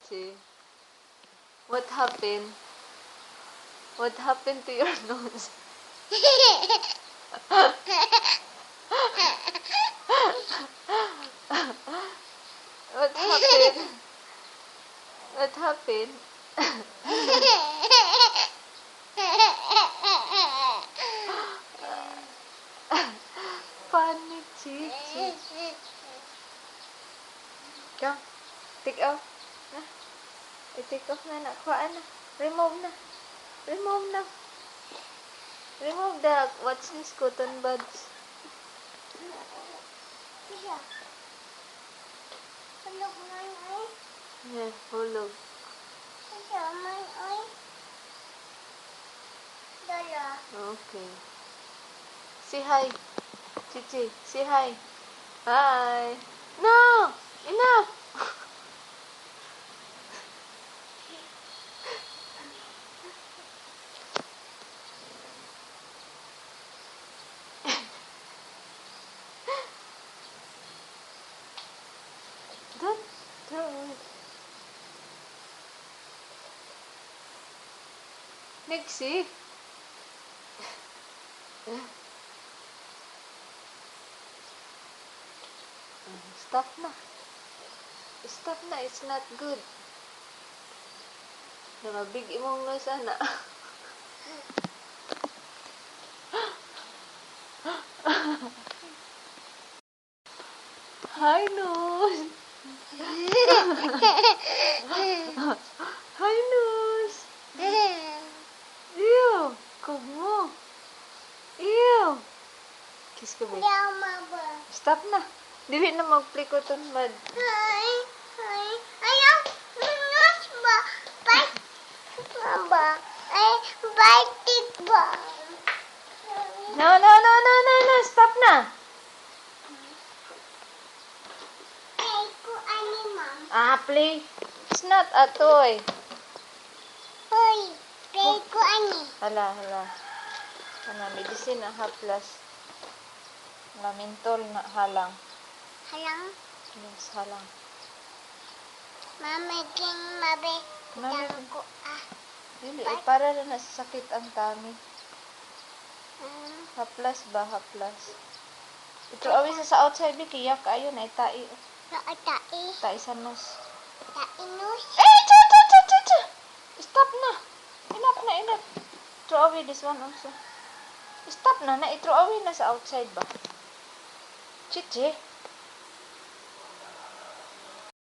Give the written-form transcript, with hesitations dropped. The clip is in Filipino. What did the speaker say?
Chichi. What happened? What happened to your nose? What happened? What happened? Funny, Chichi. Come, take off. Na. I-take off na. Kuhaan na. Remove na. Remove na. Remove the, what's this, cotton buds? Hulog man ay. Yeah, hulog. Man ay. Dala. Okay. Say hi. Chichi, say hi. Hi. No! Enough! Don't throw it. Nixie. Stop na. Stop na. It's not good. Mabig imong nose, ana. Hi, nose. Hi, nose. Ew. Kog mo. Ew. Kiss ka, babe. Stop na. Dili na mag-play ko itong mad. Hi. Hi. Ayaw. Manos ba? Bite. Ba? Ay, bite ba? No, no, no, no, no, no. Stop na. Ay, ko ani, ma'am. Play. It's not a toy. Hoy, play ko ani. Hala, hala. Ano, medicine na haplas. Lamentol na halang. Halang. Yes, halang. Mama, king mabe. Mami. Yang ko Dili, para na nasasakit ang tummy. Hmm. Haplas ba? Haplas. Ito, awis sa outside, kiyak kayo na itai. Tai. Tai sa nose. Tainus. Cha! Stop na. Enough na, enough. Throw away this one also. Stop na, i-throw away na sa outside ba? Chichi.